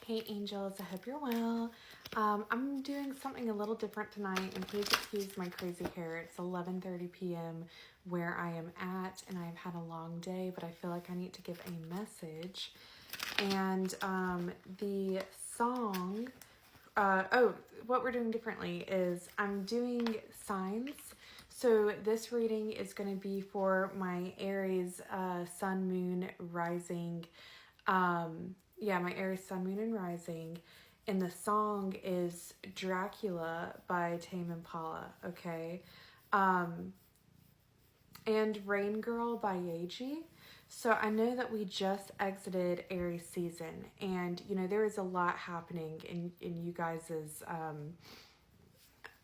Hey angels, I hope you're well. I'm doing something a little different tonight, and please excuse my crazy hair. It's 11:30 p.m. where I am at, and I've had a long day, but I feel like I need to give a message. And the song, what we're doing differently is I'm doing signs. So this reading is going to be for my Aries sun, moon, rising. My Aries sun, moon, and rising. And the song is Dracula by Tame Impala, okay? And Rain Girl by Yeji. So I know that we just exited Aries season, and there is a lot happening in you guys's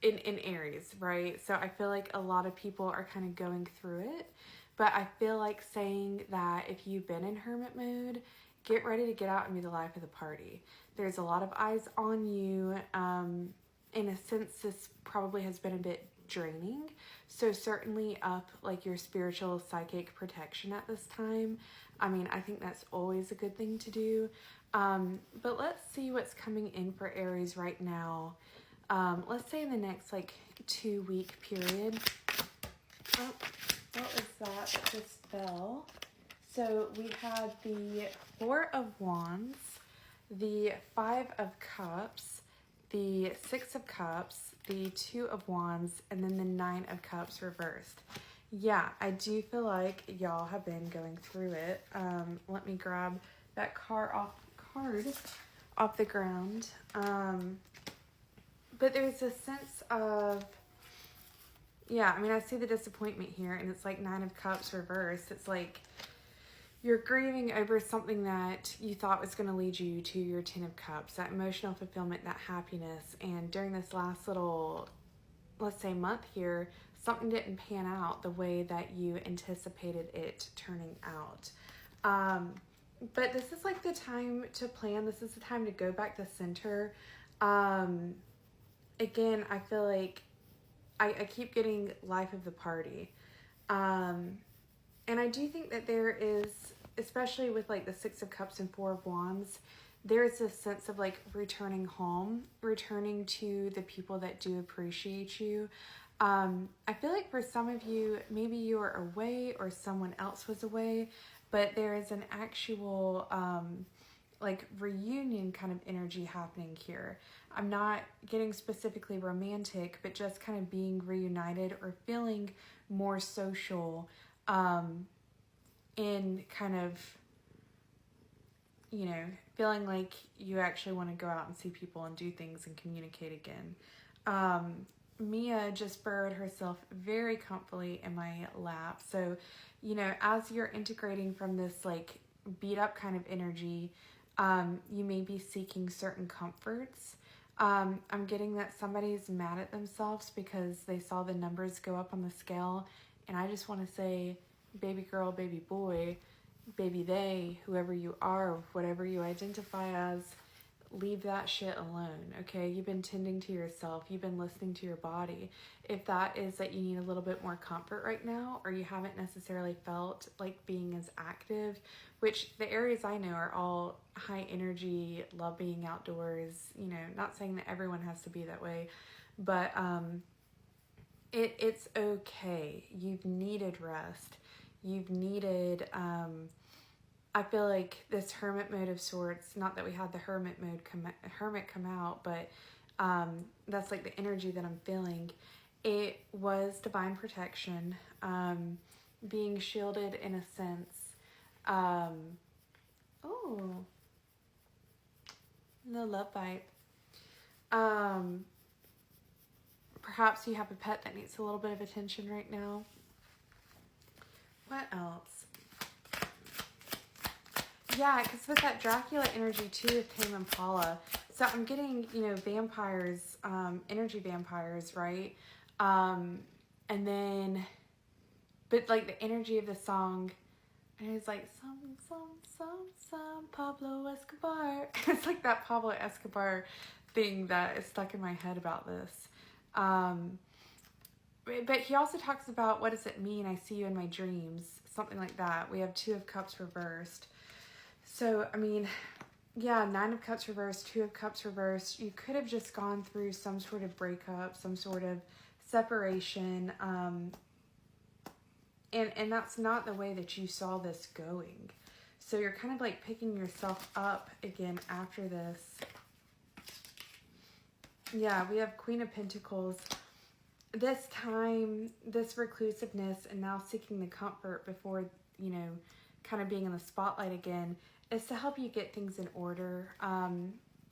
in Aries, right? So I feel like a lot of people are kind of going through it, but I feel like saying that if you've been in hermit mode, get ready to get out and be the life of the party. There's a lot of eyes on you. In a sense, this probably has been a bit draining. So certainly up like your spiritual psychic protection at this time. I mean, I think that's always a good thing to do. But let's see what's coming in for Aries right now. Let's say in the next like 2-week period. Oh, what was that just fell? So we had the Four of Wands, the Five of Cups, the Six of Cups, the Two of Wands, and then the Nine of Cups reversed. Yeah, I do feel like y'all have been going through it. Let me grab that card off the ground. But there's a sense of, I see the disappointment here, and it's like Nine of Cups reversed. It's like you're grieving over something that you thought was going to lead you to your Ten of Cups, that emotional fulfillment, that happiness. And during this last little, let's say, month here, something didn't pan out the way that you anticipated it turning out. But this is like the time to plan. This is the time to go back to center. Again, I feel like I keep getting life of the party. And I do think that there is, especially with like the Six of Cups and Four of Wands, there is this sense of like returning home, returning to the people that do appreciate you. I feel like for some of you, maybe you are away or someone else was away, but there is an actual like reunion kind of energy happening here. I'm not getting specifically romantic, but just kind of being reunited or feeling more social. In kind of, feeling like you actually want to go out and see people and do things and communicate again. Mia just burrowed herself very comfortably in my lap. So, as you're integrating from this like beat up kind of energy, you may be seeking certain comforts. I'm getting that somebody's mad at themselves because they saw the numbers go up on the scale. And I just want to say, baby girl, baby boy, baby they, whoever you are, whatever you identify as, leave that shit alone, okay? You've been tending to yourself. You've been listening to your body. If that is that you need a little bit more comfort right now, or you haven't necessarily felt like being as active, which the areas I know are all high energy, love being outdoors, not saying that everyone has to be that way, but it's okay. You've needed rest. You've needed, I feel like this hermit mode of sorts, not that we had the hermit come out, but that's like the energy that I'm feeling. It was divine protection, being shielded in a sense. No love bite. Perhaps you have a pet that needs a little bit of attention right now. What else? Yeah, because with that Dracula energy too with Tame Impala, so I'm getting, vampires, energy vampires, right? And then, but like the energy of the song, and it's like, some Pablo Escobar. It's like that Pablo Escobar thing that is stuck in my head about this. But he also talks about, what does it mean? I see you in my dreams, something like that. We have Two of Cups reversed. So, I mean, Yeah, Nine of Cups reversed, Two of Cups reversed. You could have just gone through some sort of breakup, some sort of separation. And that's not the way that you saw this going. So you're kind of like picking yourself up again after this. Yeah, we have Queen of Pentacles. This time, this reclusiveness and now seeking the comfort before, you know, kind of being in the spotlight again is to help you get things in order.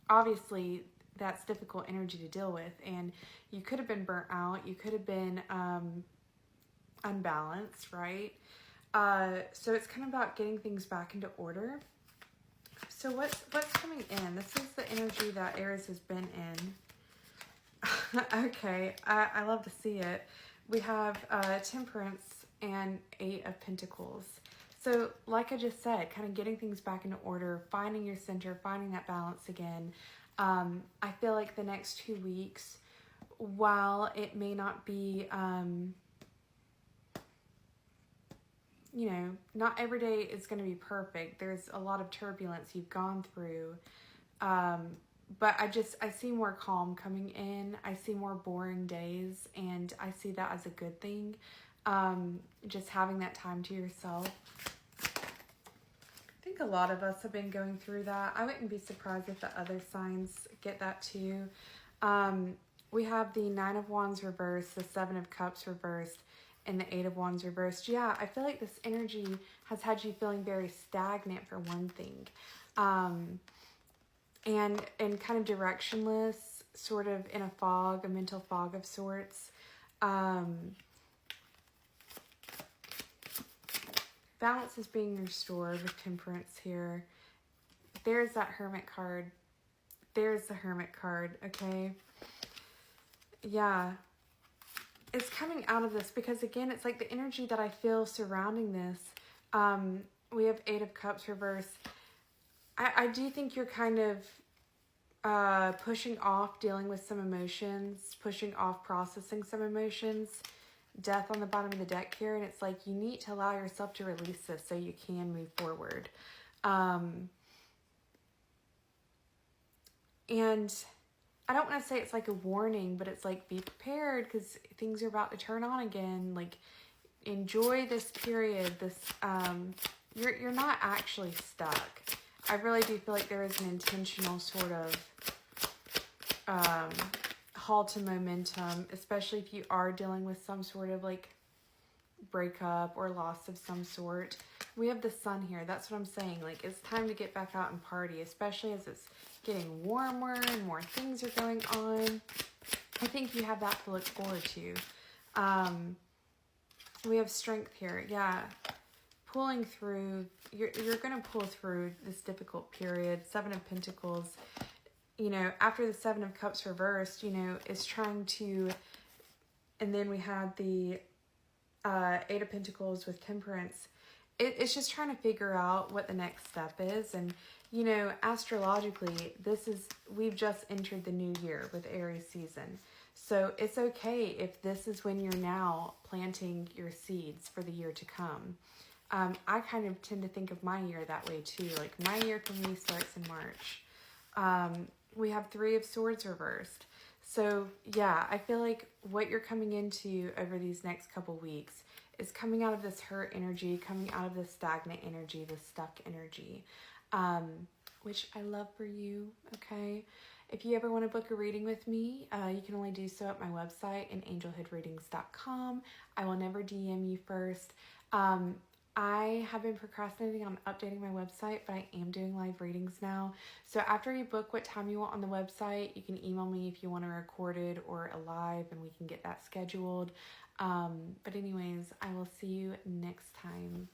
Obviously, that's difficult energy to deal with, and you could have been burnt out. You could have been unbalanced, right? So it's kind of about getting things back into order. So what's coming in? This is the energy that Aries has been in. Okay, I love to see it. We have Temperance and Eight of Pentacles. So like I just said, kind of getting things back into order, finding your center, finding that balance again. I feel like the next 2 weeks, while it may not be, you know, not every day is going to be perfect. There's a lot of turbulence you've gone through. But I see more calm coming in. I see more boring days, and I see that as a good thing. Just having that time to yourself. I think a lot of us have been going through that. I wouldn't be surprised if the other signs get that too. We have the Nine of Wands reversed, the Seven of Cups reversed, and the Eight of Wands reversed. Yeah, I feel like this energy has had you feeling very stagnant for one thing. And kind of directionless, sort of in a fog, a mental fog of sorts. Balance is being restored with Temperance here. There's that Hermit card. There's the Hermit card, okay? Yeah. It's coming out of this because, again, it's like the energy that I feel surrounding this. We have Eight of Cups reversed. I do think you're kind of pushing off dealing with some emotions, pushing off processing some emotions. Death on the bottom of the deck here, and it's like you need to allow yourself to release this so you can move forward. And I don't want to say it's like a warning, but it's like be prepared because things are about to turn on again. Like enjoy this period. This you're not actually stuck. I really do feel like there is an intentional sort of halt to momentum, especially if you are dealing with some sort of like breakup or loss of some sort. We have the Sun here. That's what I'm saying. Like it's time to get back out and party, especially as it's getting warmer and more things are going on. I think you have that to look forward to. We have Strength here. Yeah. Pulling through, you're going to pull through this difficult period. Seven of Pentacles, you know, after the Seven of Cups reversed, you know, is trying to, and then we had the Eight of Pentacles with Temperance. It's just trying to figure out what the next step is. And, you know, astrologically, we've just entered the new year with Aries season. So it's okay if this is when you're now planting your seeds for the year to come. I kind of tend to think of my year that way too. Like my year for me starts in March. We have Three of Swords reversed. So yeah, I feel like what you're coming into over these next couple weeks is coming out of this hurt energy, coming out of this stagnant energy, this stuck energy, which I love for you, okay? If you ever want to book a reading with me, you can only do so at my website in angelhoodreadings.com. I will never DM you first. I have been procrastinating on updating my website, but I am doing live readings now. So after you book what time you want on the website, you can email me if you want a recorded or a live, and we can get that scheduled. But anyways, I will see you next time.